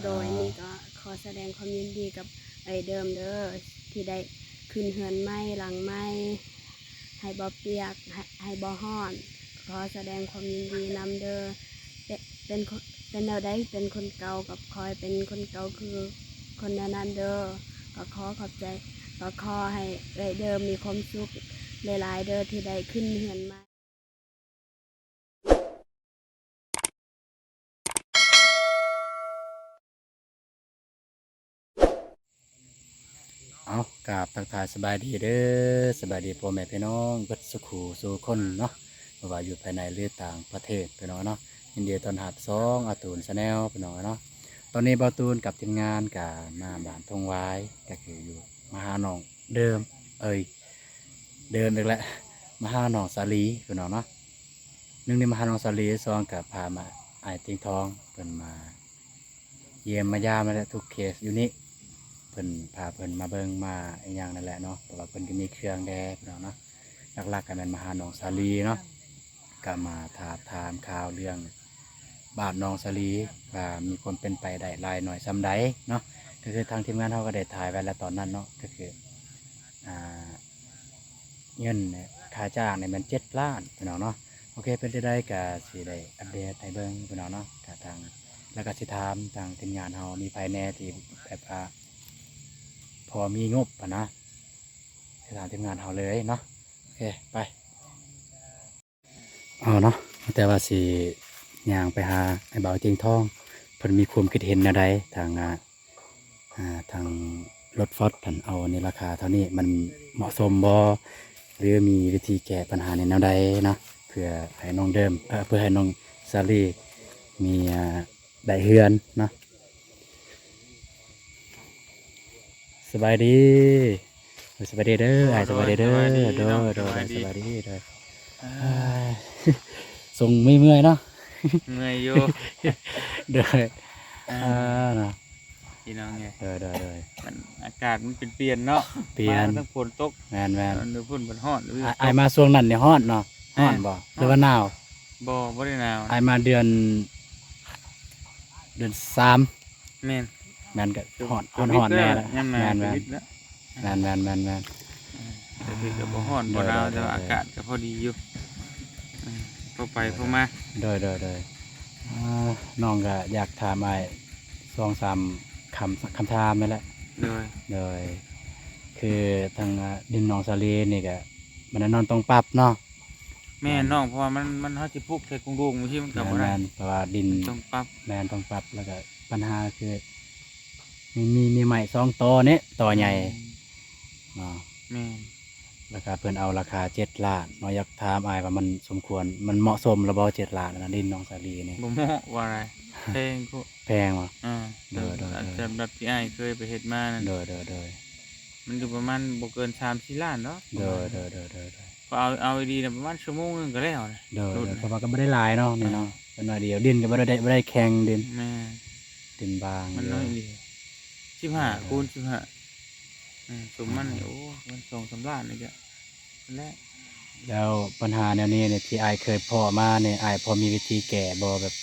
โดยนี่ก็ขอแสดงความยินดีกับไอเดิมเด้อที่ได้ขึ้นเฮือนไม้หลังไม้ให้บ่เปียกให้บ่ฮ้อน ขอแสดงความยินดีนำเด้อเป็นเป็นแนวใดเป็นคนเก่ากับคอยเป็นคนเก่าคือคนนั้นเด้อก็ขอขอบใจก็ขอให้ไอเดิมมีความสุขหลายๆเด้อที่ได้ขึ้นเฮือนไม้ เอากราบทักทายสบายดีเด้อสบายดีพ่อแม่พี่น้องเบิดสุขูสู่คนเนาะบ่ว่าอยู่ภายในหรือต่างประเทศพี่น้องเนาะยินดีต้อนรับซองอาตูนชาแนลพี่น้องเนาะตอนนี้บ่าวตูนกับทีมงานกับมาบ้านทงไว้ก็คืออยู่มาหาน้องเดิมเดิมอีกแล้วมาหาน้องสาลีพี่น้องเนาะหนึ่งในมาหาน้องสาลีซองกับพามาไอ้ายติงทองเพิ่นมาเยี่ยมมายามมาแล้วทุกเคสอยู่นี่ เพิ่นพาเพิ่นมาเบิ่งมาอหย่างนั่นแหละเนาะเพราะว่าเพิ่นก็มีเครื่องแดพี่น้องเนาะหลักๆก็แม่นมาหาน้องสาลีเนาะก็มาถามข่าวเรื่องบ้านน้องสาลีว่ามีคนเป็นไปได้หลายหน่อยซำใดเนาะก็คือทางทีมงานเฮาก็ได้ถ่ายไว้แล้วตอนนั้นเนาะก็คืออ่าเงินเนี่ยค่าจ้างเนี่ยมัน7 ล้านพี่น้องเนาะโอเคเป็นได้ก็สิได้อัปเดตให้เบิ่งพี่น้องเนาะก็ทางแล้วก็สิถามทางทีมงานเฮามีภายในที่แบบพอมีงบอ่ะนะสถานทีมงานเขาเลยเนาะโอเคไปเอาเนาะแต่ว่าสิย่างไปหาไอ้เบาเตียงทองเพิ่นมีความคิดเห็นอะไรทางทางรถฟอสผันเอาในราคาเท่านี้มันเหมาะสมบ่หรือมีวิธีแก้ปัญหาในแนวใดเนาะเพื่อให้น้องเดิมเพื่อให้น้องซาลีมีได้เฮือนเนาะสบายดี สวัสดีเด้อสวัสดีเด้อเด้อเด้อสวัสดีเด้อส่งไม่เมื่อยเนาะ เมื่อยอยู่ เด้อเนาะ พี่น้องไง เด้อมันอากาศมันเปลี่ยนเนาะ เปลี่ยน มาทั้งฝนตก แมน หรือฝนมันฮ้อนหรือ ไอมาช่วงนั้นเนี่ยฮ้อนเนาะฮ้อนบ่หรือว่าหนาว บ่ได้หนาว ไอมาเดือน3แม่น แมนก็ฮ้อนแน่แล้ว ยามห แม นาว น ชีวิตแล้ว แต่คือก็บ่ฮ้อนบ่หนาวแต่ว่าอากาศก็พอดีอยู่พอไปพอมา เด้อน้องก็อยากถามไอ้2-3คำถามนั่นแหละ เลย เลยคือทางดินหนองสาลีนี่ก็มันนอนต้องปรับเนาะ แม่น้องเพราะว่ามันเฮาสิปลูกใส่กรุงโรงบางทีมันก็บ่ แม ได้ นเพราะว่าดิน ต้องปรับ แมนต้องปรับแล้วก็ปัญหาคือมีใหม่2ตอเนี่ยตอใหญ่เนาะ แม่น ราคาเพิ่นเอาราคา7 ล้านเนาะอยากถามอายว่ามันสมควรมันเหมาะสมหรือบ่7 ล้านนะดินหนองสาลีนี่ บ่เหมาะว่าอะไรแพงกู แพงบ่ เด้อ อาจจะแบบที่อ้ายเคยไปเฮ็ดมานั่น เด้อ มันอยู่ประมาณบ่เกิน3-4 ล้านเนาะ เด้อ พอเอาดีๆนะประมาณชั่วโมงหนึงก็แล้วนะ เพราะว่าก็บ่ได้หลายเนาะนี่เนาะเป็นหน่อยเดียวดินก็บ่ได้แข็งดิน แม่ ดินบาง มันน้อยดี15คูณ15สมมันนี่โอ้มัน2-3 ล้านนี่ก็นั่นแหละ แล้วปัญหาแนวนี้เนี่ยที่อายเคยพ่อมาเนี่ยอายพอมีวิธีแก้บ่แบบ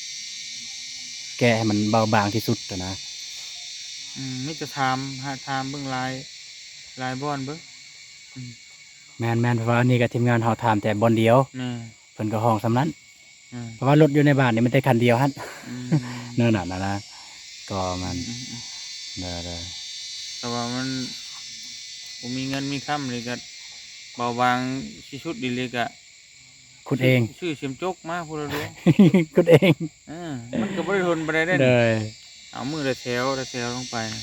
แก้ให้มันเบาบางที่สุดอะนะ มิจะถามเบิ่งลายบอนเบิ่ง แมนเพราะว่านี่กับทีมงานเขาทำแต่บอลเดียว แม่ เพิ่นก็ห้องสำนั้น อืม เพราะว่ารถอยู่ในบ้านนี่มันได้คันเดียวฮั่น อืม เนินน่ะนะก็มันเด้อ แต่ว่ามันบ่มีเงินมีค่ำเลยก็เบาบางสิชุดดีเลยก็ ขุดเอง ชื่อเสียมจกมาพูดเลย ขุดเอง มันก็บ่ได้ทนบ่ได้เด้ เด้อ เอามือละแถวลงไปนะ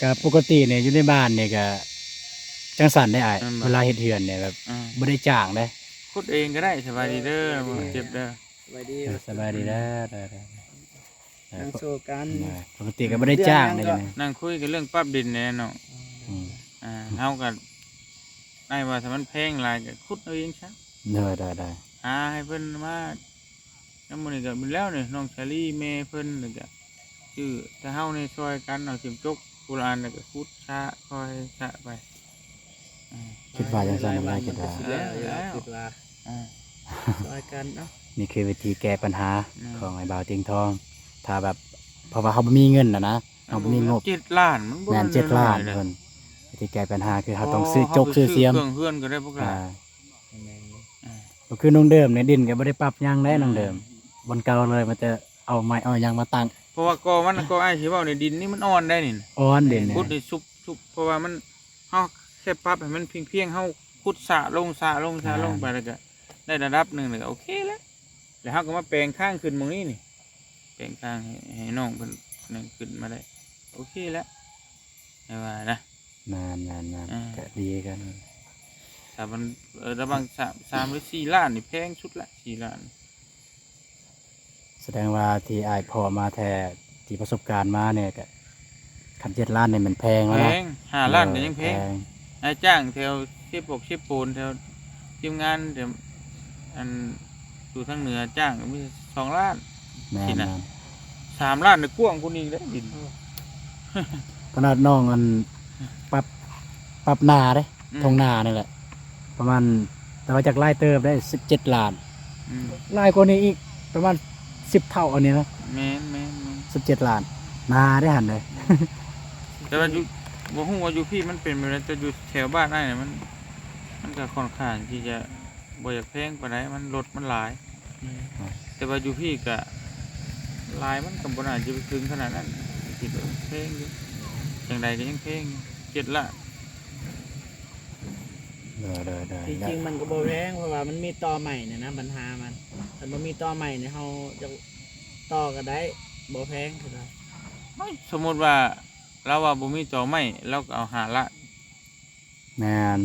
ก็ปกติเนี่ยอยู่ในบ้านเนี่ยก็จังสันได้อ้าย อืม เวลาเฮ็ดเฮือนเนี่ยแบบ อ่า บ่ได้จ้างเด้ ขุดเองก็ได้สบายดีเด้อบ่เจ็บเด้อ สวัสดี สบายดีเด้อ นั่งโซกัน ปกติก็บ่ได้จ้างได้จังได๋ นั่งคุยกันเรื่องปรับดินแน่เนาะ อืม เฮาก็ได้ว่าถ้ามันแพงหลายก็ขุดเอาเองซะ เด้อ หาให้เพิ่นมาน้ำมันนี่ก็เป็นแล้วนี่น้องชาลีแม่เพิ่นนี่ก็ชื่อถ้าเฮาในซอยกันเอาเข็มจกโบราณนี่ก็ขุดชะคอยชะไป คิดว่าจังซั่นบ่ได้คิดว่า แล้ว คิดว่า อ่า ซอยกันเนาะ นี่คือวิธีแก้ปัญหา อืม ของไอ้บ่าวเตียงทอง ถ้าแบบ เพราะว่าเขาบ่มีเงินนะเขาบ่มีงบ 7 ล้านมันบ่ แม่น7 ล้านเพิ่นที่แก้ปัญหาคือเขาต้องซื้อจกซื้อเสียม เครื่องเฮือนก็ได้พวกเรา ก็คือน้องเดิมในดินก็บ่ได้ปรับหยังได้น้องเดิมบนเก่าเลยมันจะเอาไม้เอาหยังมาตั้ง เพราะว่าก็มันก็อ้ายสิเว้าในดินนี่มันอ่อนได้นี่ อ้อนเด่น ขุดได้ซุบเพราะว่ามันเฮาแค่ปรับให้มันเพียงๆเฮาขุดสระลงไปแล้วก็ได้ระดับหนึงแล้วก็โอเคแล้วแล้วเฮาก็มาแปลงข้างขึ้นหม้องนี้นี่แปลงข้างให้น้องเพิ่นนั่นขึ้นมาได้โอเคแล้วได้ว่านะ นานก็ดีกัน ถ้ามันระหว่าง3หรือ4ล้านนี่แพงสุดละ4ล้าน แสดงว่าที่อ้ายพ่อมาแท้ที่ประสบการณ์มาเนี่ยก็คัน7 ล้านนี่มันแพง แพ แล้วนะ ง5ล้านก็ยังแพงนายจ้างแถว10 ปูนแถวทีมงานแถวอันอยู่ทางเหนือจ้างก็มี2 ล้าน แม่ ที่ น น่ะ 3 ล้านนี่กว้างกว่านี้เด้ดิน ขนาดน้องอันปรับนาเด้ทงนานี่แหละประมาณแต่ว่าจากไล่เติบได้17 ล้าน อืม ไล่กว่านี้อีกประมาณ10 เท่าอันนี้นะ แม่น 17 ล้านนาได้หันเลย แต่ว่าอยู่บ่ฮู้ว่าอยู่พี่มันเป็นแบบนั้นแต่อยู่แถวบ้านอ้ายน่ะมันก็ค่อนข้างที่จะบ่อยากแพงปานใดมันรถมันหลาย แต่ว่าอยู่พี่ก็หลายมันก็บ่น่าจะไปถึงขนาดนั้นคิดว่าแพงอยู่จังใดก็ยังแพงอยู่7 ล้าน จริงๆมันก็บ่แพงเพราะว่ามันมีต่อใหม่เนี่ยนะปัญหามันถ้าบ่มีต่อใหม่เนี่ยเฮาจะต่อก็ได้บ่แพงเท่าไหร่ สมมุติว่าเราว่าบ่มีต่อไม้เราก็เอา5 ล้าน แม่น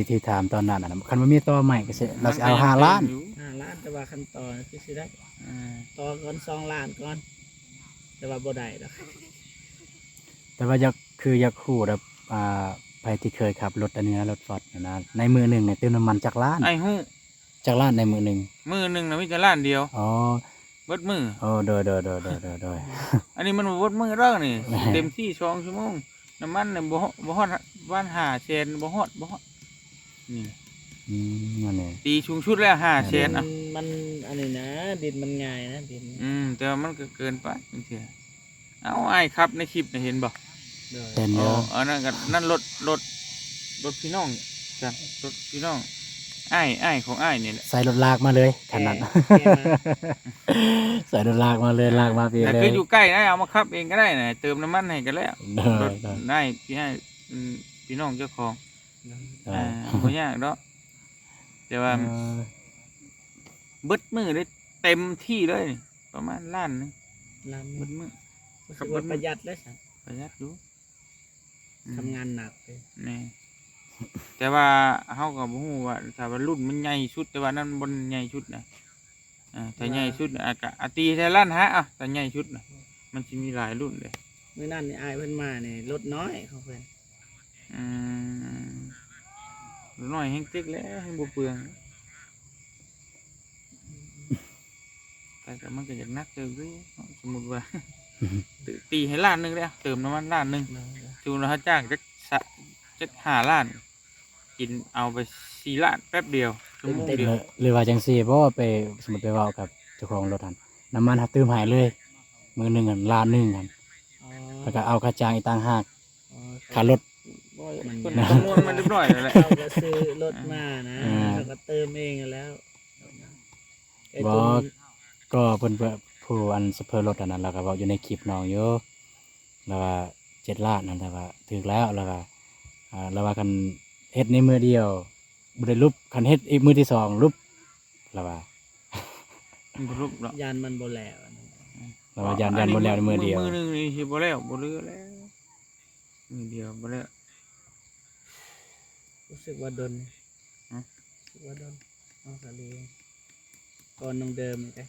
ที่ถามตอนนั้นน่ะคันว่ามีต่อใหม่ก็สิเราสิเอา5 ล้าน 5 ล้านแต่ว่าขั้นตอนคือสิได้ อ่า ต่อก่อน2 ล้านก่อนแต่ว่าบ่ได้ดอก แต่ว่าอยากฮู้แบบไปที่เคยขับรถอันนี้นะรถฟอร์ดนะในมือหนึงเนี่ยเติมน้ำมันจักล้าน ไอ้ฮู้ จักล้านในมือหนึง มื้อหนึงน่ะมีแต่ล้านเดียว อ๋อ เบิดมื้อ โอ้โดย อันนี้มันบ่เบิดมื้อแล้วนี่ แหม่ เต็มที่2 ชั่วโมงน้ำมันน่ะบ่ฮอดวัน5แสนบ่ฮอดนี่ นั่นนี่ ตีชุงชุดแล้ว5แสนอ่ะ มันอันนี้นะดินมันง่ายนะดิน แต่ว่ามันก็เกินไปบางเทื่อเอาไอ้ครับในคลิปน่ะเห็นบ่ โดย เป็นเย อ๋อ อะ อันนั้นก็นั่นรถพี่น้องจ้ะรถพี่น้องอ้ายของอ้ายนี่แหละ ใส่รถลากมาเลยขนาด แก้มา ใส่รถลากมาเลยลากมาเพีย แต่ เล คื ย ออยู่ใกล้นะเอามาขับเองก็ได้นะเติมน้ำมันให้กันแล้ว รถ ได้ ได้พี่ให้พี่น้องเจ้าของบ่ยากดอกแต่ว่าเบิดมือได้เต็มที่เลยนี่ประมาณล้านหนึง ล้าน เบิดมือ รู้สึกว่าประหยัดเลยสั ประหยัดอยู่อืม ทำงานหนักเลย นี่แต่ว่าเฮาก็บ่ฮู้ว่าถ้าว่ารุ่นมันใหญ่สุดแต่ว่านั้นบ่ใหญ่สุดนะถ้าใหญ่สุดน่ะก็ตีแค่ล้านห้าอ่ะถ้าใหญ่สุดน่ะมันสิมีหลายรุ่นเลย มื้อนั้นนี่อายเพิ่นมานี่ลดน้อยเขาเพิ่น อืมน้อยแห้งติ๊กแล้วแห้งบ่เปลืองแต่มันก็อยากนักเติมด้วยสมมุติว่า ตีให้ล้านหนึงแล้วเติมน้ำมันล้านหนึงสมมุติว่าเขาจ้างจัก5 ล้าน กินเอาไป4 ล้านแป๊บเดียวชั่วโมงเดียว หรือว่าจังซี่เพราะว่าไปสมมติไปเว้ากับเจ้าของรถหันน้ำมันหักตื้มหายเลยมือหนึงหันล้านหนึงหัน อ๋อ แล้วก็เอาค่าจ้างอีกต่างหาก อ๋อ ค่ารถ มัน คนคำนวณมันเรียบร้อยแล้วแหละ เขาก็ซื้อรถมานะ อ่า เขาก็เติมเองแล้วไอ้ บ่ ตัว ก็เพิ่นผู้อันสเปอร์รถอันนั้นแล้วก็เว้าอยู่ในคลิปน้องอยู่แล้วว่า7 ล้านนั่นแต่ว่าถึกแล้วแล้วก็แล้วว่ากันเฮ็ดในมือเดียวบ่ได้รูปคันเฮ็ดอีกมือที่สองรูปแล้วว่า มันบ่รูปหรอก ยานมันบ่แล้วอันนั้น แล้วว่ายานบ่แล้วในมือเดียว มือหนึงนี่สิบ่แล้วบ่เหลือแล้วมือเดียวบ่แล้ว รู้สึกว่าดน ฮะ รู้สึกว่าดนเอาสาลีก่อนน้องเดิมนี่ไง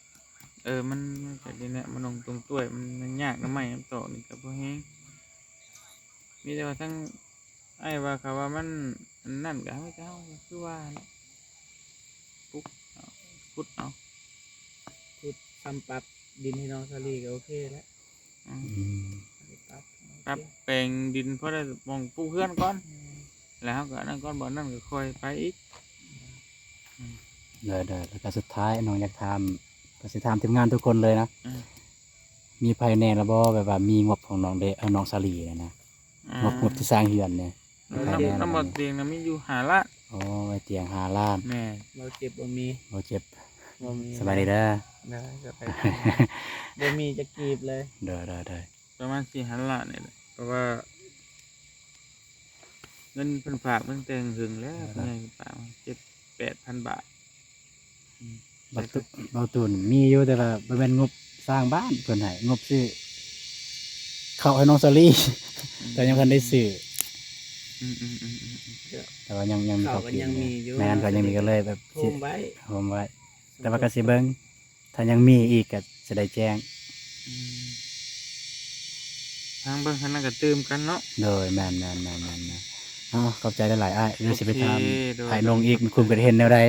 มันจะดีเนี่ยมันลงตรงต้วยมันยากน้ำไม้น้ำโตอนี่ก็บ่แฮงมีแต่ว่าทั้งไอ้ว่าเขาว่ามันนั่นก็ให้เจ้าคือว่าน่ะปุ๊บเอาพุดเอา พูดซ้ำปรับดินให้น้องสาลีก็โอเคแล้ว อืม อืม ปรับ ปรับแปลงดินเพราะได้มองปลูกเพื่อนก่อนแล้วเขาก็นั่นก่อนบ่นั่นก็ค่อยไปอีก ได้แล้วก็สุดท้ายน้องอยากถามก็สิถามทีมงานทุกคนเลยนะ มีภายในระบ่แบบว่ามีงบของน้องเดน้องสาลีนะ งบที่สร้างเฮือนเนี่ยภายใน น้ำบ่เตียงน่ะมีอยู่5ล้าน โอ้ไว้เตียง5 ล้าน แม่ บ่เจ็บบ่มี บ่เจ็บ บ่มี สบายดีเด้อ นะจะไปบ่มีจะกีบเลย เด้อ ประมาณ4 ล้านนี่แหละเพราะว่าเงินเพิ่นฝากเพิ่นแต่งหึงแล้วเพิ่นให้ฝากมา7-8,000 บาท เบาตุนมีอยู่แต่ว่าบ่แม่นงบสร้างบ้านเพิ่นให้งบซื้อข้าวให้น้องสาลี แต่ยังบ่ทันได้ซื้อ อืม แต่ว่ายังมี เขา ข้าว ก็ กิน ยังมีอยู่ แม่นก็ยังมีก็เลยแบบ โฮ สิ มไว้ โฮมไว้ แต่ว่าก็สิเบิ่งถ้ายังมีอีกก็จะได้แจ้ง ทางเบิ่งคันนั้นก็ตื่มกันเนาะ โดยแม่นขอบใจหลายๆอ้ายเดี๋ยวสิไปถาม โอเคโดย อ้ายลงอีกมันคุมกันเห็นแนวใด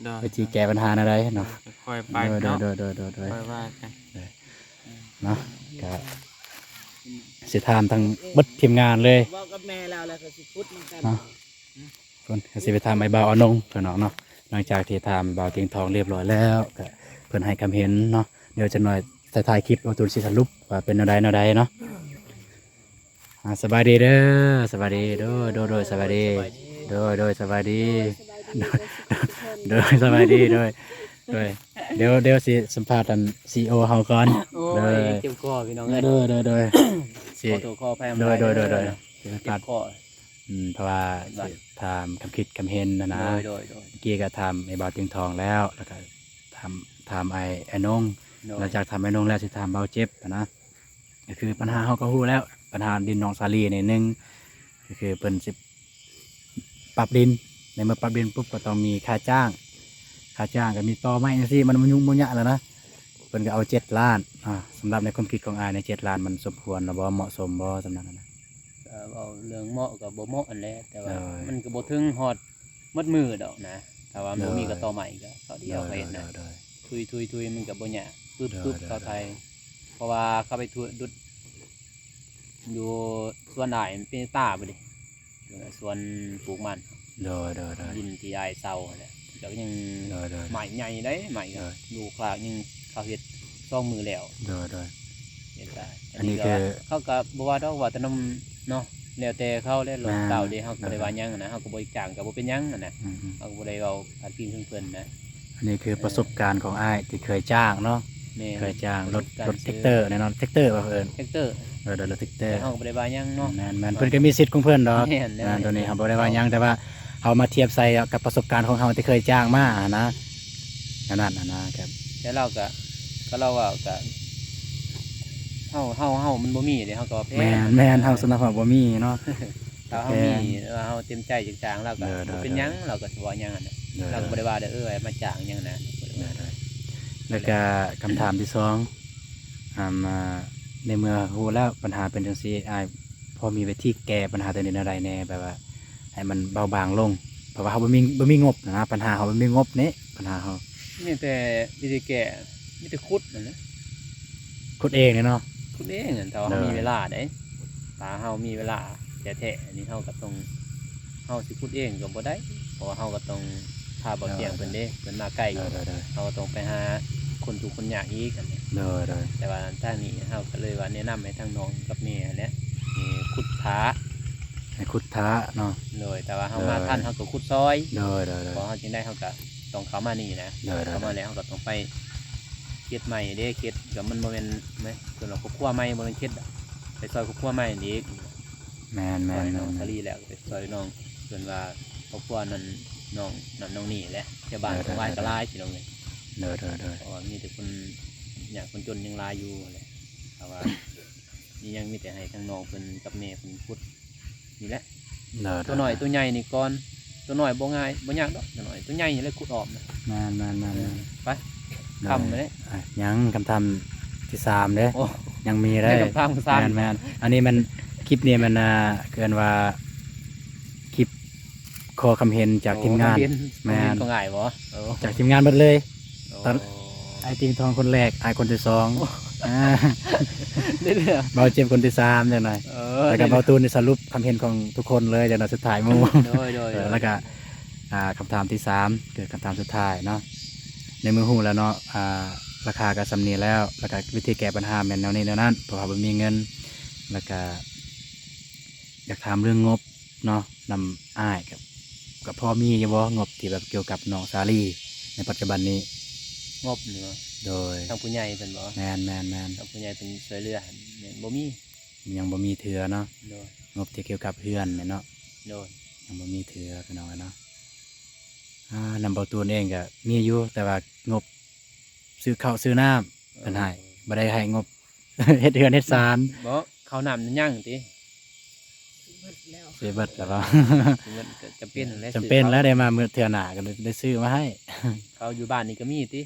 ดอก วิธีแก้ปัญหาแนวใดเนาะ ค่อยไป โดย เนาะ โดย ค่อยว่ากัน เนาะก็สิถามทั้งเบิดทีมงานเลย เว้ากับแม่แล้วก็สิพุดนำกัน เนาะเพิ่นก็สิไปถามไอ้บ่าวอนงเพิ่นเนาะหลังจากที่ถามบ่าวเตียงทองเรียบร้อยแล้วก็เพิ่นให้คำเห็นเนาะเดี๋ยวจะหน่อยถ่ายคลิปเอาตูนสิสรุปว่าเป็นแนวใดเนาะสบายดีเด้อสบายดีโดยสบายดีโดยสบายดี โดยสบายดีโดยเดี๋ยวสิสัมภาษณ์ท่าน CEO เฮาก่อน โอ้ โดย ยเจ็บคอพี่น้องเอ้ย โดยสิ ขอตัวคอแพ้ โดยสิสัม เจ็ ภา บ ษณ์ คอ เพราะว่าสิถามคำคิดคำเห็นนะ โดย เมื่อกี้ก็ถามไอ้บ่าวเตียงทองแล้วก็ถามไอ้นงหลังจากถามไอ้นงแล้วสิถามเบาเจ็บนะก็คือปัญหาเฮาก็ฮู้แล้วปัญหาดินหนองสาลีนี่หนึงก็คือเพิ่นสิปรับดินในเมื่อปรับดินปุ๊บก็ต้องมีค่าจ้างก็มีต่อไม้จังซี่มันยุ่งยากแล้วนะเพิ่นก็เอา7 ล้านสำหรับในความคิดของอายใน7 ล้านมันสมควรหรือบ่เหมาะสมบ่สำนั้นนะ เอาเรื่องเหมาะกับบ่เหมาะอันแหละแต่ว่า โดย มันก็บ่ถึงฮอดมัดมือดอกนะถ้าว่า โด บ่ ย มีก็ต่อใหม่ก็เขาเดียวไปเฮ็ดนะ โดย ทุยมันก็บ่ยากปึ๊บ โดย เข้าไทยเพราะว่าเข้าไปดุดอยู่สวนไหนมันเป็นตาบ่ดิอยู่ในสวนปลูกมัน โดย ดินที่อายเซาแหละเดี๋ยวยัง โดย ใหม่ใหญ่ได้ใหม่ก็ โดย ดูคลากยังเขาเฮ็ด2มือแล้ว โดย เห็นได้ อันนี้คือ เขาก็บ่ว่าดอกว่าแต่นำเนาะแล้วแต่เขาแล้วลง แม่น เต่าเด้เฮาก็บ่ได้ว่าหยังนะเฮาก็บ่ได้จ้างก็บ่เป็นหยังนั่นน่ะ อืม เฮาก็บ่ได้เว้าพาดพิงถึงเพิ่นนะ อันนี้คือประสบการณ์ของอ้ายที่เคยจ้างเนาะ แม่ เคยจ้างรถ การ แท็กเตอร์แน่นอนแท็กเตอร์ว่าเพิ่น แท็กเตอร์ รถแท็กเตอ แต่ ร์ เฮาก็บ่ได้ว่าหยังเนาะ แม่นเพิ่นก็มีสิทธิ์ของเพิ่นดอก แม่นแล้ว ตัวนี้เขาบ่ได้ว่าหยังแต่ว่าเอามาเทียบใส่กับประสบการณ์ของเขาที่เคยจ้างมานะนั่นนะครับ แต่เราก็เราว่าก็เฮามันบ่มีเด้เฮาก็ว่าแพ แม่ ง นเฮาสนับสนุนบ่มีเนาะ ถ้าเฮามีว่าเฮาเต็มใจจะจ้างเราก็ เด้อ บ่เป็นหยังเราก็สิว่าหยังนั่นน่ะเราก็บ่ได้ว่าเด้อมาจ้างหยังนะบ่ได้ว่า แล้วก็คำถามที่สองมาในเมื่อรู้แล้วปัญหาเป็นจังซี่อ้ายพอมีวิธีแก้ปัญหาตัวนี้อะไรแน่แบบว่า ให้มันเบาบางลงเพราะว่าเขาบ่มีงบนะปัญหาเขาบ่มีงบนี้ปัญหาเขา มีแต่วิธีแก้มีแต่ขุดนั่นนะ คุดเองเนี่ยเนาะ ขุดเองนั่นถ้าว่า เด้ เฮา อ มีเวลาได้ถ้าเฮามีเวลาแท้ๆอันนี้เฮาก็ต้องเฮาสิขุดเองก็บ่ได้เพราะว่าเฮาก็ต้องพาบ่เตียงเพิ่นเด้เพิ่นมาใกล้ เด้อ เฮาก็ต้องไปหาคนทุกข์คนยากอีกอันนี้ เด้อ แต่ว่าทางนี้เฮาก็เลยว่าแนะนำให้ทางน้องกับแม่แหละนี่ขุดผา ให้คุดท้าเนาะ เลยแต่ว่าเฮา เด้อ มาทันเฮาก็ขุดซอย เด้อ พอเฮาจึงได้เฮาก็ต้องเข้ามานี่นะ เด้อ เข้ามาแล้วเฮาก็ต้องไปเฮ็ดใหม่เด้เฮ็ดก็มันบ่แม่นไหมส่วนเราครอบครัวใหม่บ่แม่นเฮ็ดอะไปซอยครอบครัวใหม่นี่ แม่น ซอยน้องสลีแล้วก็ไปซอยน้องส่วนว่าครอบครัวนั้นน้องนี่แหละชาวบ้านของวายก็หลายพี่น้องเอ้ย เด้อ เพราะว่ามีแต่คนอยากคนจนยังหลายอยู่แหละแต่ว่านี่ยังมีแต่ให้ทางน้องเพิ่นกับแม่เพิ่นพุดนี่แหละ ตัวหน่อยตัวใหญ่นี่ก่อนตัวหน่อยบ่ง่ายบ่ยากดอกตัวหน่อยตัวใหญ่นี่เลยขุดออกนะ แม่น ไปคำไปเลย ยังคำทำที่3เด้ โอ้ ยังมีได้ ได้กับทางซ้ำ แม่นอันนี้มันคลิปนี้มันเกินว่าคลิปขอคำเห็นจากทีมงาน แม่ แม่ น นก็ง่ายบ่โอ้ จากทีมงานหมดเลย ตอน โ ไอ้ติงทองคนแรกไอ้คนที่2อ่า เรื่อย เบาเจ็บคนที่3จังหน่อย ๆแล้วก็เบาตูนนี่สรุปคำเห็นของทุกคนเลยจังหน่อยสุดท้ายหมู่ โดย แล้วก็คำถามที่3คือคำถามสุดท้ายเนาะในมือหูแล้วเนาะ ราคาก็สำเนีแล้วแล้วก็วิธีแก้ปัญหาแม่นแนวนี้แนวนั้นเพราะว่าบ่มีเงินแล้วก็อยากถามเรื่องงบเนาะนำอ้ายกับพ่อมีอยู่บ่งบที่แบบเกี่ยวกับน้องสาลีในปัจจุบันนี้ งบนี่บ่ โดย ทางผู้ใหญ่เพิ่นบ่ แมน ทางผู้ใหญ่เพิ่นช่วยเหลือแม่นบ่มี ยังบ่มีเถือเนาะ โดย งบที่เกี่ยวกับเพื่อนเนี่ยเนาะ โดย ยังบ่มีเถือพี่น้องเนาะนำเบาตูนเองก็มีอยู่แต่ว่างบซื้อข้าวซื้อน้ำเพิ่นให้บ่ได้ให้งบ เฮ็ดเรือนเฮ็ดศาล บ่ข้าวน้ำยังติ เสียเบิดแล้วก็ มันก็จำเป็นแล้ว จำเป็นแล้วได้มาเมื่อเทื่อหน้าก็เลยได้ซื้อมาให้ เขาอยู่บ้านนี่ก็มีติ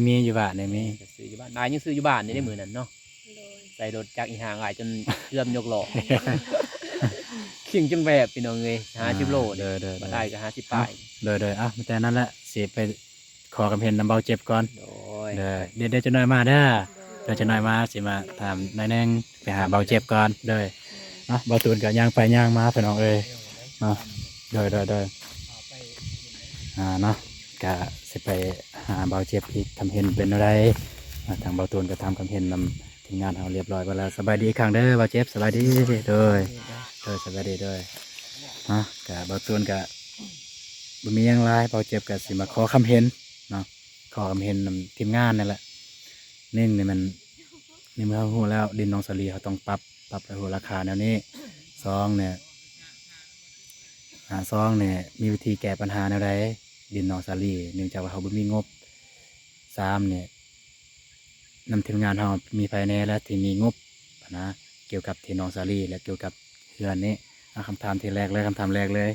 มีอยู่บ้านเนี่ยมี ก็ซื้ออยู่บ้านนายยังซื้ออยู่บ้านนี่ได้มื้อนั้นเนาะ โดย ใส่รถจักรอีห่างหลายจนเกือบยกล้อ ขิงจนแบบพี่น้องเอ้ย50โล เด้ นี่ อ บ่ได้ก็50ป้าย โดยมีแต่นั้นแหละสิไปขอกำเพ็ญนำเบาเจ็บก่อน โดย เดี๋ยวจะหน่อยมาเด้อเดี๋ยวจะหน่อยมาสิมาถามนายแนงไปหาเบาเจ็บก่อนเด้อเนาะเบาตูนก็ย่างไปย่างมาพี่น้องเอ้ยเนาะโดยเนาะก็สิไปหาเบาเจ็บอีกทำเห็นเป็นอะไรทางเบาตูนก็ทำคำเห็นนำทีมงานเราเรียบร้อยไปแล้วสบายดีอีกครั้งเด้อเบาเจ็บสบายดีเด้อสบายดีเด้อเนาะก็เบาตูนก็บ่มีหยังหลายเบาเจ็บก็สิมาขอคำเห็นเนาะขอคำเห็นนำทีมงานนั่นแหละหนึ่งนี่มันในเมื่อเรารู้แล้วดินน้องสลีเขาต้องปรับให้หัวราคาแนวนี้สองเนี่ยซองเนี่ยมีวิธีแก้ปัญหาแนวใดดินน้องสลีเนื่องจากว่าเขาบ่มีงบสามเนี่ยนำทีมงานเขามีภายในและที่มีงบนะเกี่ยวกับที่น้องสลีและเกี่ยวกับเรือนนี้คำถามที่แรกเลยคำถามแรกเลย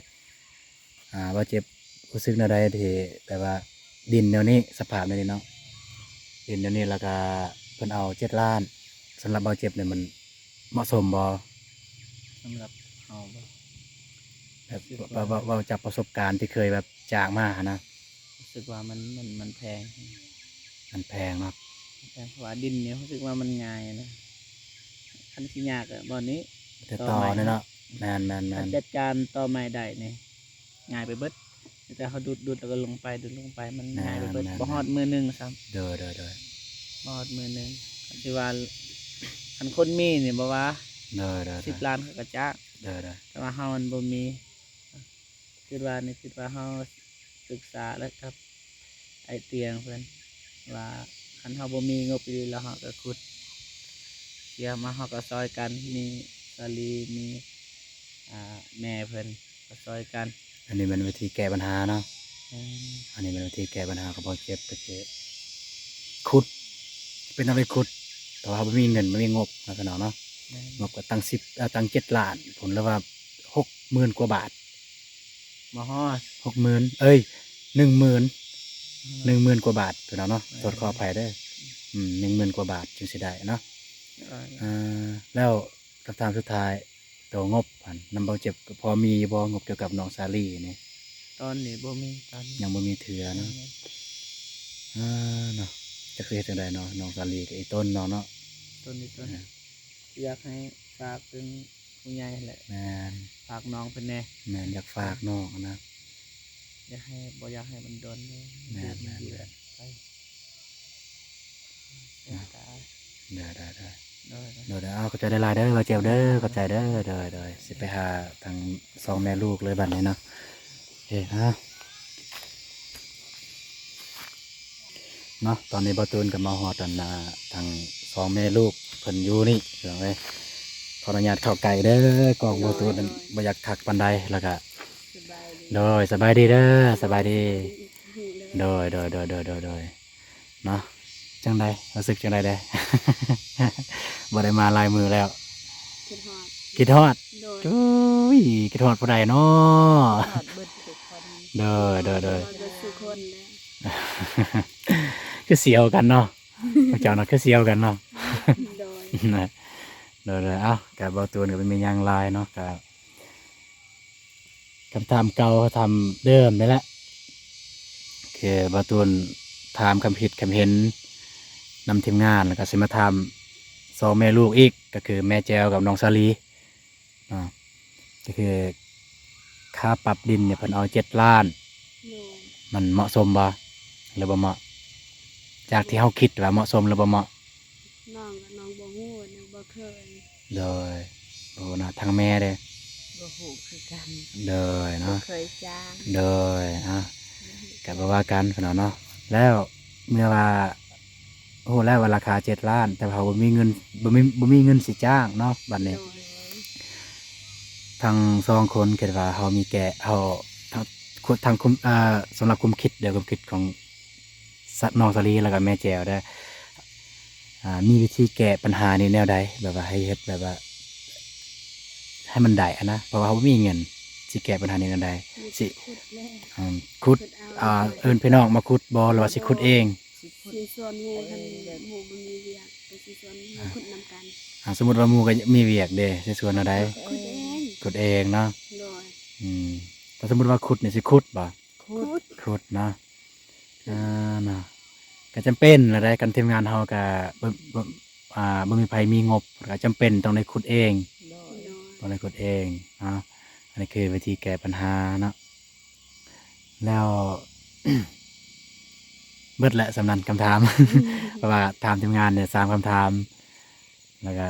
ว่าเจ็บรู้สึกแนวใดที่แบบว่าดินแนวนี้สภาพแนวนี้เนาะดินแนวนี้แล้วก็เพิ่นเอา7 ล้านสำหรับเบาเจ็บเนี่ยมันเหมาะสมบ่ สำหรับเฮาบ่ แบบว่าจากประสบการณ์ที่เคยแบบจากมาหานะ รู้สึกว่ามันแพง มันแพงเนาะ แพงเพราะว่าดินเนี่ยรู้สึกว่ามันง่ายนะคันที่ยากอะบ่อนนี้ แต่ต่อเนี่ยเนาะแมน การจัดการต่อไม้ได้เนี่ยง่ายไปเบิดแต่เขาดูดแล้วก็ลงไปดูดลงไปมันง่ายไปเบิดบ่ฮอดมือหนึงซ้ำ เด้อ บ่ฮอดมือหนึงคันที่ว่าคันคนมีเนี่ยบ่ว่า 10 ล้านเขาก็จ้าง เด้อ แต่ว่าเฮามันบ่มีคิดว่าเฮาศึกษาแล้วครับไอเตียงเพิ่นว่าคันเฮาบ่มีงบดีแล้วเฮาก็ขุดเสียมาเฮาก็ซอยกันมีสาลีมีแม่เพิ่นก็ซอยกัน อันนี้เป็นวิธีแก้ปัญหาเนาะ อืม อันนี้เป็นวิธีแก้ปัญหาของเบาเจ็บก็คือขุดเป็นอะไรขุดแต่ว่าไม่มีเงินไม่มีงบนะพี่น้องเนาะงบก็ตั้ง7 ล้านผลแล้วว่า60,000 กว่าบาท บ่ฮอด 60,00010,000 กว่าบาทพี่น้องเนาะตรวจขออภัยเด้อ10,000 กว่าบาทจึงสิได้เนาะแล้วคำถามสุดท้ายตัวงบนำเบาเจ็บก็พอมีบ่งบเกี่ยวกับน้องซาลีนี่ ตอนนี้บ่มีตอนนี้ ยังบ่มีเถือเนาะเนาะจะคือเฮ็ดจังไดเนาะน้องซาลีกับไอ้ต้นเนาะ ต้นอยากให้ฝากถึงผู้ใหญ่แหละ แม่น ฝากน้องเพิ่นแน่ อยากฝากน้องนะ อยากให้มันโดนเลย แม่น ไปเสียตาย ได้ ได้ เดี๋ยวเอาเข้าใจได้หลายเด้อเบาเจ็บเด้อเข้าใจเด้อเด้อสิไปหาทาง2 แม่ลูกเลยบัดนี้เนาะโอเคเนาะตอนนี้เบาตูนกับมาฮอดกันทาง2 แม่ลูกเพิ่นอยู่นี่เรื่องเลยขออนุญาตเข้าไก่เด้อกองเบาตูนบ่อยากทักปานใดแล้วก็ สบายดี โดยสบายดีเด้อสบายดีโดยเนาะจังใดรู้สึกจังใดเด้ บ่ได้มาลายมือแล้ว คิดฮอด คิดฮอด โดย จุ้ยคิดฮอดผู้ใดเนาะ ฮอดเบิดทุกคน โดย ฮอดเบิดทุกคนเลย คือเสียวกันเนาะพวกเจ้าเนาะคือเสียวกันเนาะ โดย นะโดยเอ้ากับเบาตัวนี่ก็เป็นอย่างลายเนาะกับคำถามเก่าทำเดิมนี่แหละคือเบาตัวถามคำผิดคำเห็นนำทีมงานแล้วก็สิมาทำ2 แม่ลูกอีกก็คือแม่แจวกับน้องสาลีก็คือค่าปรับดินเนี่ยเพิ่นเอา7 ล้าน โดย มันเหมาะสมบ่หรือบ่เหมาะ จากที่เฮาคิดว่าเหมาะสมหรือบ่เหมาะ น้องกับน้องบ่ฮู้ยังบ่เคย โดยโอ้นะทางแม่เด้ บ่ฮู้คือกัน โดย บ่ เนาะ เคยจ้าง โดยก็บ่ว่ากันพี่น้องเนาะแล้วเมื่อว่าโอ้แล้วว่าราคา7 ล้าน แต่ว่าเขาบ่มีเงินบ่มีเงินสิจ้างเนาะบัดนี้ โดย ทั้ง2คนคิดว่าเฮามีแก่เฮาทางคุมสำหรับคุมคิดเดี๋ยวคุมคิดของน้องสลีแล้วก็แม่แจวได้มีวิธีแก้ปัญหานี้แนวใดแบบว่าให้เฮ็ดแบบว่า ให้มันได้อะนะเพราะว่าเขาบ่มีเงินสิแก้ปัญหานี้แนวใด มี สิ ขุดแร่ ขุด เอา เอิ้นพี่น้องมาขุดบ่หรือว่าสิขุดเอง สิส่วนหมู่คันหมู่บ่มีเวียกไปสิส่วนหมู่ขุดนำกัน สมมุติว่าหมู่ก็มีเวียกเด้สิส่วนเอาใด ขุดเอง ขุดเองเนาะ โดย แต่สมมุติว่าขุดนี่สิขุดบ่ ขุด ขุดเนาะเนาะก็จำเป็นแหละได้กันทีมงานเฮาก็บ่มีไผมีงบก็จำเป็นต้องได้ขุดเอง โดย ต้องได้ขุดเองเนาะอันนี้คือวิธีแก้ปัญหาเนาะแล้ว เบิดแหละสำนันคำถาม เพราะว่าถามทีมงานเนี่ย3 คำถาม แล้วก็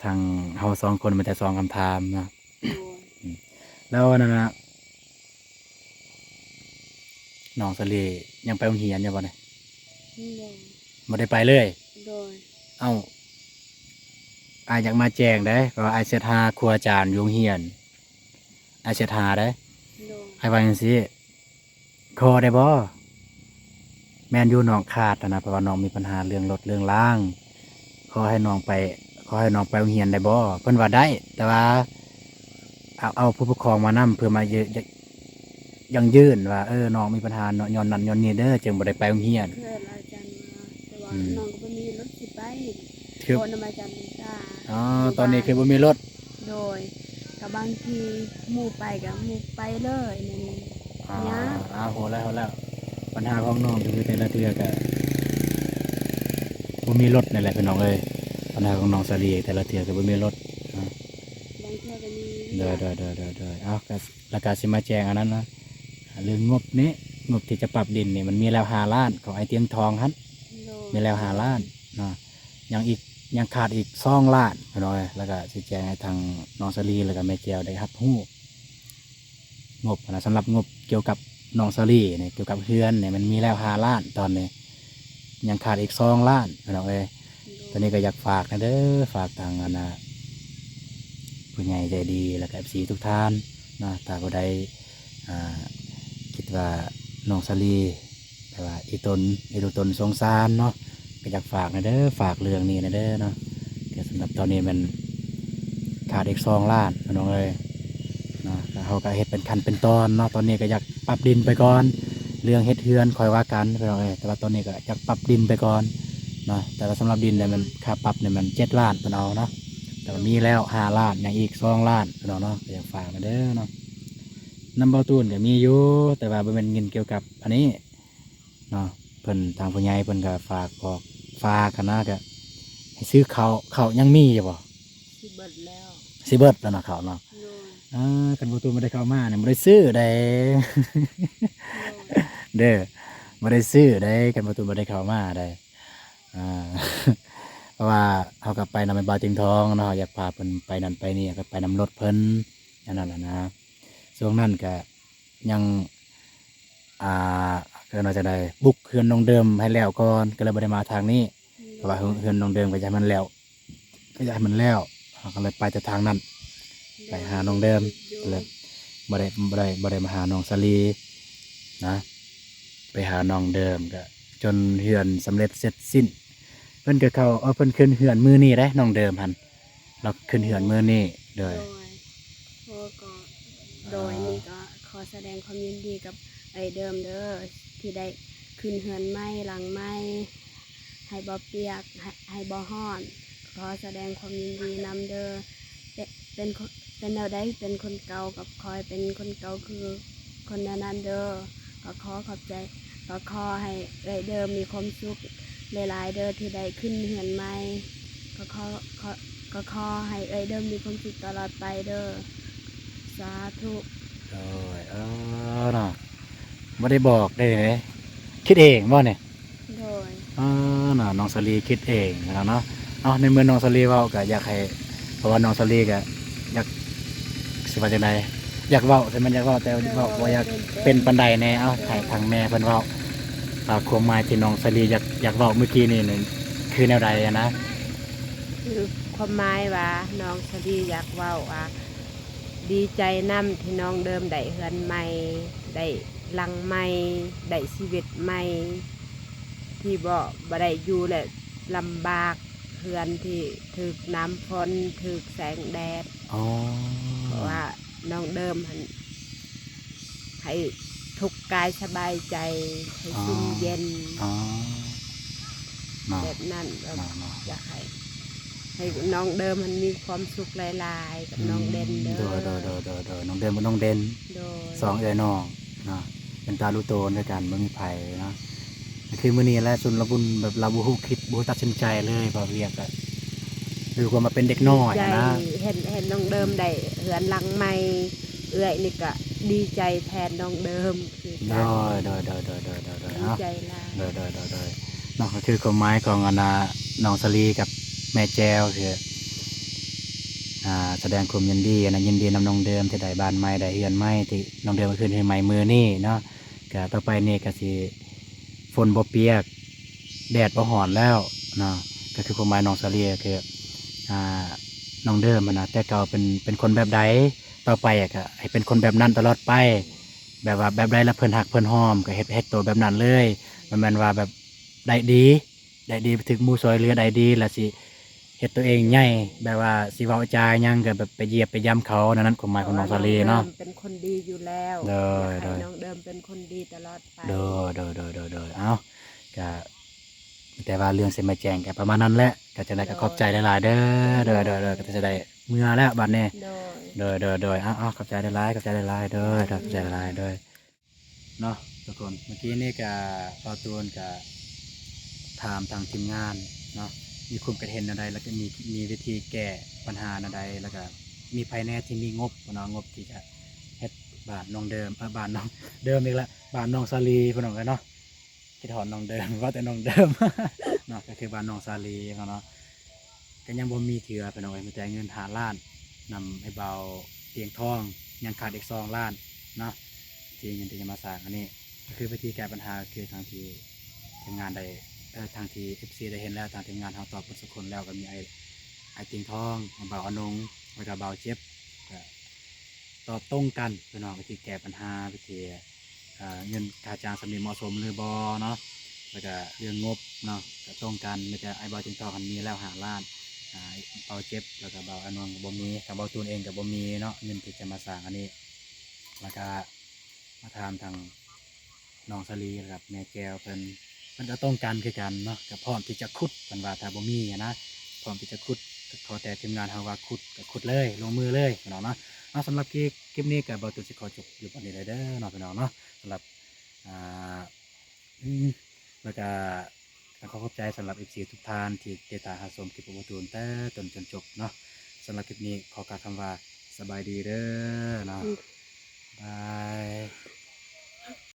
ทางเฮา2 คนมันจะ2 คำถามเนาะ โดย แล้วนั่นนะน้องสลียังไปโรงเรียนอยู่บ่เนี่ย โดย บ่ได้ไปเลย โดย เอ้าอายอยากมาแจ้งได้เพราะว่าอายเสียหาครูอาจารย์อยู่โรงเรียนอายเสียหาได้ โดย อายว่าจังซี่ขอได้บ่แม่นอยู่น้องขาดนะเพราะว่าน้องมีปัญหาเรื่องรถเรื่องล่างขอให้น้องไปโรงเรียนได้บ่เพิ่นว่าได้ แต่ว่าเอาผู้ปกครองมานํเพื่อมายังยื่นว่าน้องมีปัญหาย้อนนั้นย้อนนี้เด้อจึงบ่ได้ไปโรงเรียน เคยอาจารย์ว่าแต่ว่า อืม น้องก็บ่มีรถสิไป คือ โอนำอาจารย์มีตา อ๋อตอนนี้คือบ่มีรถ โดยกับบางทีหมู่ไปกับหมู่ไปเลยนั่นเอง ยาก โหแล้วปัญหาของน้องก็คือแต่ละเทื่อก็บ่มีรถนั่นแหละพี่น้องเอ้ยปัญหาของน้องสลีแต่ละเทื่อก็บ่มีรถ บางเทื่อก็มี เด้อเอาก็แล้วก็สิมาแจ้งอันนั้นนะเรื่องงบนี้งบที่จะปรับดินนี่มันมีแล้ว5 ล้านของไอ้เตียงทองหั่น โดย มีแล้ว5 ล้านเนาะยังขาดอีก2 ล้านพี่น้องเอ้ยแล้วก็สิแจ้งให้ทางน้องสลีแล้วก็แม่แก้วได้รับรู้งบนะสำหรับงบเกี่ยวกับน้องสลีเนี่ยเกี่ยวกับเฮือนเนี่ยมันมีแล้ว5 ล้านตอนนี้ยังขาดอีก2 ล้านพี่น้องเอ้ย ตอนนี้ก็อยากฝากนะเด้อฝากทางผู้ใหญ่ใจดีแล้วก็FCทุกท่านนะถ้าผู้ใดคิดว่าน้องสลีแต่ว่าอีตนสงสารเนาะก็อยากฝากนะเด้อฝากเรื่องนี้นะเด้อเนาะแต่สำหรับตอนนี้มันขาดอีก2 ล้านพี่น้องเอ้ยนะแล้วเขาก็เฮ็ดเป็นขั้นเป็นตอนเนาะตอนนี้ก็อยากปรับดินไปก่อนเรื่องเฮ็ดเฮือนคอยว่ากันพี่น้องเอ้ยแต่ว่าตอนนี้ก็อยากปรับดินไปก่อน เนาะแต่ว่าสำหรับดินเนี่ยมันค่าปรับเนี่ยมัน7 ล้านเป็นเอาเนาะแต่ว่ามีแล้ว5 ล้านอย่างอีก2 ล้านเป็นเอาเนาะก็อยากฝากมาเด้อเนาะน้ำเบาตูนก็มีอยู่แต่ว่าเป็นเงินเกี่ยวกับอันนี้เนาะเพิ่นทางผู้ใหญ่เพิ่นก็ฝากกันนะก็ให้ซื้อเขาวยังมีอยู่บ่ สิเบิดแล้ว สิเบิดแล้วเนาะเขาวเนาะ โดย กันเบาตูนไม่ได้เข้ามาเนี่ยไม่ได้ซื้อได้ โดย เด้อไม่ได้ซื้อได้กันเบาตูนไม่ได้เข้ามาได้ เพราะว่าเขาก็ไปนำไปบาจิงทองเนาะอยากพาเพิ่นไปนั่นไปนี่ก็ไปนำรถเพิ่นอย่างนั้นแหละนะช่วงนั้นก็ยังก็น่าจะได้บุกเฮือนน้องเดิมให้แล้วก่อนก็เลยบ่ได้มาทางนี้เพราะว่าเฮือนน้องเดิมก็อยากให้มันแล้วเขาก็เลยไปแต่ทางนั้น ไปหาน้องเดิมเลยบ่ได้มาหาน้องสลีนะไปหาน้องเดิมก็จนเฮือนสำเร็จเสร็จสิ้นเพิ่นก็เพิ่นขึ้นเฮือนมือนี่ได้น้องเดิมหันเราขึ้นเฮือนมือนี่โดย โอ้ก็โดยนี่ก็ขอแสดงความยินดีกับไอ้เดิมเด้อที่ได้ขึ้นเฮือนไม้หลังไม้ให้บ่เปียกให้บ่ฮ้อน ขอแสดงความยินดีนำเด้อเป็นแนวใดเป็นคนเก่ากับคอยเป็นคนเก่าคือคนนั้นเด้อก็ขอขอบใจก็ขอให้ไอ้เดิมมีความสุขหลายๆเด้อที่ได้ขึ้นเฮือนไม้ก็ขอให้เอ้ยเดิมมีความสุขตลอดไปเด้อสาธุ โดยเนาะบ่ได้บอกได้ไหมคิดเองบ่เนี่ย โดย ย น่ะน้องสลีคิดเองแล้วเนาะในเมื่อน้องสลีเว้าก็อยากให้เพราะว่าน้องสลีก็อยากสิว่าจังไดอยากเว้าแต่มันอยากเว้าแต่เว้าบ่อยากเป็นปานใดแน่ให้ทางแม่เพิ่นเว้าความหมายที่น้องสลีอยากเว้าเมื่อกี้นี่คือแนวใดอะนะ คือความหมายว่าน้องสลีอยากเว้าว่าดีใจนำที่น้องเดิมได้เฮือนใหม่ได้หลังใหม่ได้ชีวิตใหม่ที่บ่ได้อยู่และลำบากเฮือนที่ถึกน้ำฝนถึกแสงแดด อ๋อ เพราะว่าน้องเดิมหันให้ทุกกายสบายใจให้ชุ่มเย็น อ๋อเนาะ แบบนั้นแบบ เนาะเนาะ อยากให้น้องเดิมมันมีความสุขหลายๆกับน้องเด่นเด้อ โดยน้องเด่นบ่น้องเด่น โดย สองเอ้ยน้องเนาะเป็นตาลูกโตนด้วยกันบ่มีไผเนาะคือมื้อนี้แหละสุนละบุญแบบเราบ่ฮู้คิดบ่ฮู้ตัดสินใจเลยบ่เวียกอะคือความมาเป็นเด็กน้อย ใจ นะ เห็นน้องเดิมได้เหือนหลังใหม่เอื้อยนี่ก็ดีใจแทนน้องเดิมคือ โด กัน ย ดี เนาะ ใจหลาย โดยเนาะก็คือความหมายของอนาน้องสลีกับแม่แจวคือแสดงความยินดีนะยินดีนำน้องเดิมที่ได้บ้านใหม่ได้เฮือนใหม่ที่น้องเดิมก็คือเฮือนใหม่มื้อนี้เนาะก็ต่อไปนี่ก็สิฝนบ่เปียกแดดบ่ร้อนแล้วเนาะก็คือความหมายน้องสลีก็คือน้องเดิมมันนะแต่เก่าเป็นคนแบบใดต่อไปอะก็ให้เป็นคนแบบนั้นตลอดไป แบบว่าแบบใดแล้วเพิ่นหักเพิ่นหอมก็เฮ็ดตัวแบบนั้นเลยมันแม่นว่าแบบได้ดีถึงหมู่ซอยเรือได้ดีแล้วสิเฮ็ดตัวเองใหญ่แบบว่าสิเว้าจาหยังก็แบบไปเหยียบไปย้ำเขานั่นความหมายของน้องสาลีเนาะ องดิมเป็นคนดีอยู่แล้ว โดย อยากให้ โดย น้องเดิมเป็นคนดีตลอดไป โดยเอ้าก็แต่ว่าเรื่องเสมาแจ้งก็ประมาณนั้นแหละก็จะได้ก็ขอบใจหลายๆเด้อเด้อก็จะได้เมื่อแล้วบัดนี้ โดยอ้าวขอบใจหลายๆขอบใจหลายๆเด้อขอบใจหลายๆเด้อเนาะทุกคนเมื่อกี้นี่ก็พอตูนก็ถามทางทีมงานเนาะมีความคิดเห็นอะไรแล้วก็มีวิธีแก้ปัญหาอะไรแล้วก็มีภายในที่มีงบเนาะงบที่จะเฮ็ดบ้านน้องเดิมบ้านน้องเดิมอีกละบ้านน้องซาลีพี่น้องกันเนาะคิดถอนน้องเดิม ว่าแต่น้องเดิม เนาะก็คือบ้านน้องซาลีเนาะก็ยังบ่มีเถื่อพี่น้องมีแต่เงิน5 ล้านนำให้เบาเตียงทองยังขาดอีก2 ล้านเนาะที่เงินที่จะมาสร้างอันนี้ก็คือวิธีแก้ปัญหาคือทางที่ทีมงานได้ทางที่ FC ได้เห็นแล้วทางทีมงานเขาตอบเป็นสุคนแล้วก็มีไอเตียงทองเบาอนงแล้วก็เบาเจ็บก็ตอบตรงกันพี่น้องวิธีแก้ปัญหาวิธีเงินค่าจ้างสำเร็จเหมาะสมหรือบอเนาะแล้วก็เรื่องงบเนาะก็ตรงกันไม่แต่ไอ้เบาเตียงทองมันมีแล้ว5 ล้าน เบาเจ็บแล้วก็เบาอนงกับบ่มีกับเบาตูนเองกับบ่มีเนาะเงินที่จะมาสร้างอันนี้แล้วก็มาถามทางน้องสลีกับแม่แก้วเพิ่นมันจะต้องการคือกันเนาะกับพร้อมที่จะขุดเพิ่นว่าถ้าบ่มีอะนะพร้อมที่จะขุดขอแต่ทีมงานเฮาว่าขุดก็ขุดเลยลงมือเลยพี่น้องเนาะสำหรับคลิปนี้ก็เบาตูนสิขอจบอยู่ปานนี้เลยเด้อเนาะพี่น้องเนาะสำหรับอ่าแล้วก็ ขอขอบใจสำหรับ FC ทุกท่านที่ติดตามรับชมคลิปของการ์ตูนแต่ต้นจนจบเนาะสำหรับคลิปนี้ขอกล่าวคำว่าสบายดีเด้อเนาะบาย